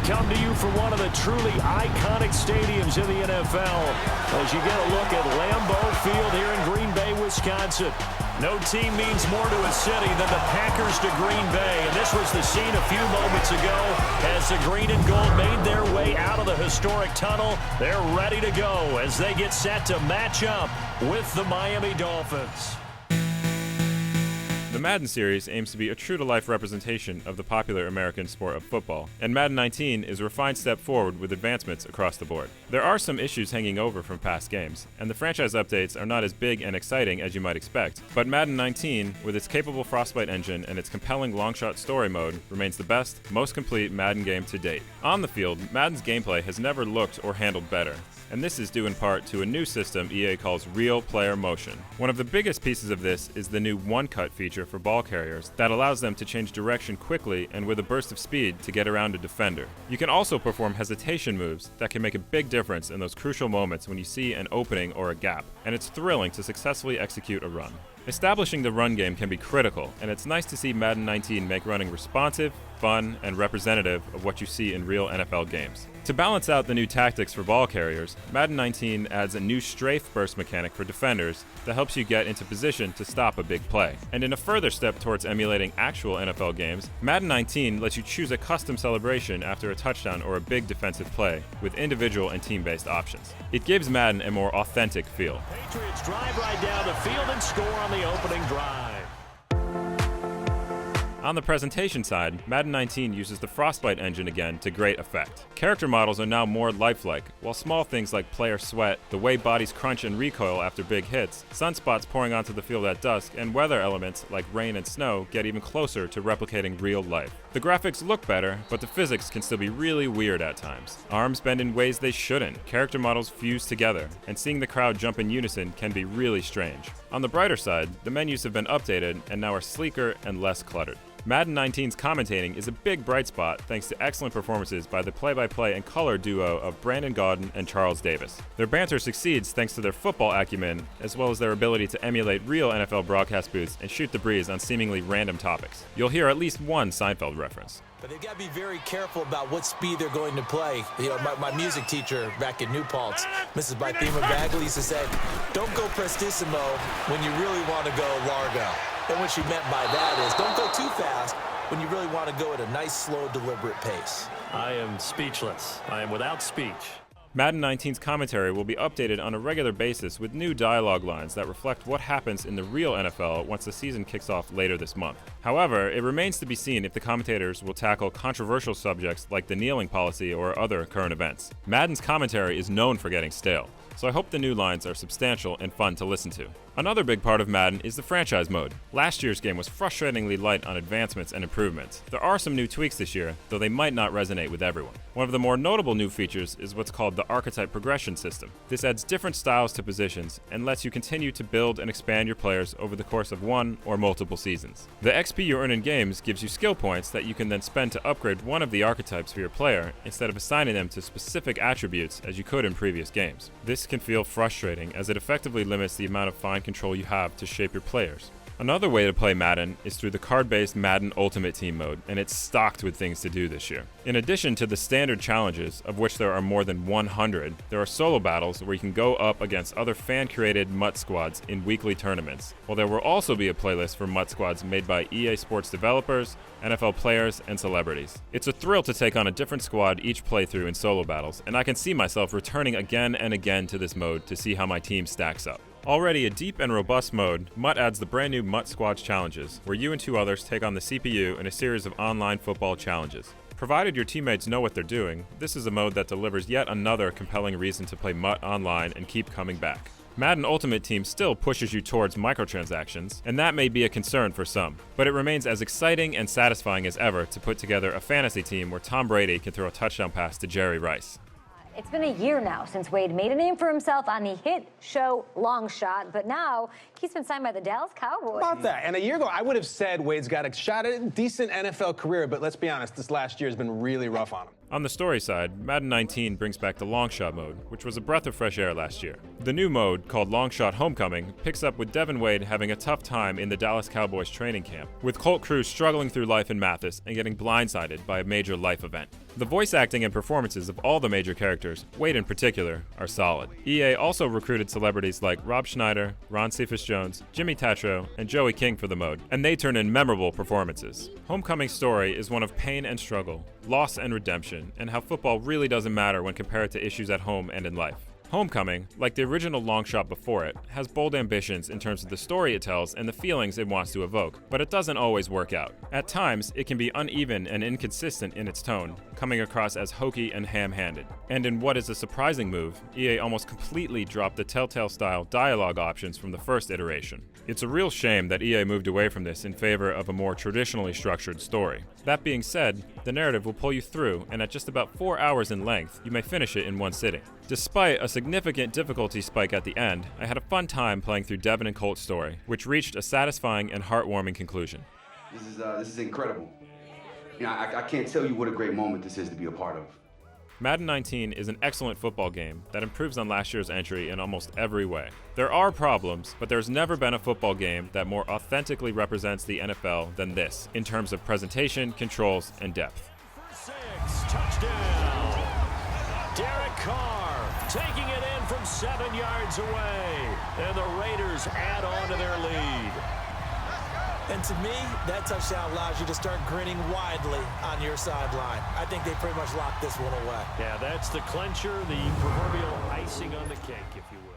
come to you from one of the truly iconic stadiums in the NFL as you get a look at Lambeau Field here in Green Bay, Wisconsin. No team means more to a city than the Packers to Green Bay, and this was the scene a few moments ago as the green and gold made their way out of the historic tunnel. They're ready to go as they get set to match up with the Miami Dolphins. The Madden series aims to be a true-to-life representation of the popular American sport of football, and Madden 19 is a refined step forward with advancements across the board. There are some issues hanging over from past games, and the franchise updates are not as big and exciting as you might expect, but Madden 19, with its capable Frostbite engine and its compelling Longshot story mode, remains the best, most complete Madden game to date. On the field, Madden's gameplay has never looked or handled better, and this is due in part to a new system EA calls Real Player Motion. One of the biggest pieces of this is the new one-cut feature for ball carriers that allows them to change direction quickly and with a burst of speed to get around a defender. You can also perform hesitation moves that can make a big difference in those crucial moments when you see an opening or a gap, and it's thrilling to successfully execute a run. Establishing the run game can be critical, and it's nice to see Madden 19 make running responsive, fun, and representative of what you see in real NFL games. To balance out the new tactics for ball carriers, Madden 19 adds a new strafe burst mechanic for defenders that helps you get into position to stop a big play. And in a further step towards emulating actual NFL games, Madden 19 lets you choose a custom celebration after a touchdown or a big defensive play with individual and team-based options. It gives Madden a more authentic feel. Patriots drive right down the field and score on the opening drive. On the presentation side, Madden 19 uses the Frostbite engine again to great effect. Character models are now more lifelike, while small things like player sweat, the way bodies crunch and recoil after big hits, sunspots pouring onto the field at dusk, and weather elements like rain and snow get even closer to replicating real life. The graphics look better, but the physics can still be really weird at times. Arms bend in ways they shouldn't, character models fuse together, and seeing the crowd jump in unison can be really strange. On the brighter side, the menus have been updated and now are sleeker and less cluttered. Madden 19's commentating is a big bright spot thanks to excellent performances by the play-by-play and color duo of Brandon Gaudin and Charles Davis. Their banter succeeds thanks to their football acumen, as well as their ability to emulate real NFL broadcast booths and shoot the breeze on seemingly random topics. You'll hear at least one Seinfeld reference. But they've got to be very careful about what speed they're going to play. You know, my music teacher back in New Paltz, Mrs. Bythema Bagley, used to say, don't go prestissimo when you really want to go largo. And what she meant by that is don't go too fast when you really want to go at a nice, slow, deliberate pace. I am speechless. I am without speech. Madden 19's commentary will be updated on a regular basis with new dialogue lines that reflect what happens in the real NFL once the season kicks off later this month. However, it remains to be seen if the commentators will tackle controversial subjects like the kneeling policy or other current events. Madden's commentary is known for getting stale, so I hope the new lines are substantial and fun to listen to. Another big part of Madden is the franchise mode. Last year's game was frustratingly light on advancements and improvements. There are some new tweaks this year, though they might not resonate with everyone. One of the more notable new features is what's called the Archetype progression system. This adds different styles to positions and lets you continue to build and expand your players over the course of one or multiple seasons. The XP you earn in games gives you skill points that you can then spend to upgrade one of the archetypes for your player instead of assigning them to specific attributes as you could in previous games. This can feel frustrating as it effectively limits the amount of fine control you have to shape your players. Another way to play Madden is through the card-based Madden Ultimate Team mode, and it's stocked with things to do this year. In addition to the standard challenges, of which there are more than 100, there are solo battles where you can go up against other fan-curated Mutt squads in weekly tournaments, while there will also be a playlist for Mutt squads made by EA Sports developers, NFL players, and celebrities. It's a thrill to take on a different squad each playthrough in solo battles, and I can see myself returning again and again to this mode to see how my team stacks up. Already a deep and robust mode, Mutt adds the brand new Mutt Squads challenges, where you and two others take on the CPU in a series of online football challenges. Provided your teammates know what they're doing, this is a mode that delivers yet another compelling reason to play Mutt online and keep coming back. Madden Ultimate Team still pushes you towards microtransactions, and that may be a concern for some, but it remains as exciting and satisfying as ever to put together a fantasy team where Tom Brady can throw a touchdown pass to Jerry Rice. It's been a year now since Wade made a name for himself on the hit show Longshot, but now he's been signed by the Dallas Cowboys. How about that? And a year ago, I would have said Wade's got a shot at a decent NFL career, but let's be honest, this last year has been really rough on him. On the story side, Madden 19 brings back the Longshot mode, which was a breath of fresh air last year. The new mode, called Longshot Homecoming, picks up with Devin Wade having a tough time in the Dallas Cowboys training camp, with Colt Cruz struggling through life in Mathis and getting blindsided by a major life event. The voice acting and performances of all the major characters, Wade in particular, are solid. EA also recruited celebrities like Rob Schneider, Ron Cephas-Jones, Jimmy Tatro, and Joey King for the mode, and they turn in memorable performances. Homecoming's story is one of pain and struggle, loss and redemption, and how football really doesn't matter when compared to issues at home and in life. Homecoming, like the original Longshot before it, has bold ambitions in terms of the story it tells and the feelings it wants to evoke, but it doesn't always work out. At times, it can be uneven and inconsistent in its tone, coming across as hokey and ham-handed. And in what is a surprising move, EA almost completely dropped the Telltale-style dialogue options from the first iteration. It's a real shame that EA moved away from this in favor of a more traditionally structured story. That being said, the narrative will pull you through, and at just about 4 hours in length, you may finish it in one sitting. Despite a significant difficulty spike at the end, I had a fun time playing through Devin and Colt's story, which reached a satisfying and heartwarming conclusion. This is incredible. You know, I can't tell you what a great moment this is to be a part of. Madden 19 is an excellent football game that improves on last year's entry in almost every way. There are problems, but there's never been a football game that more authentically represents the NFL than this, in terms of presentation, controls, and depth. For 6, touchdown. Derek Carr taking it in from 7 yards away. And the Raiders add on to their lead. And to me, that touchdown allows you to start grinning widely on your sideline. I think they pretty much locked this one away. Yeah, that's the clincher, the proverbial icing on the cake, if you will.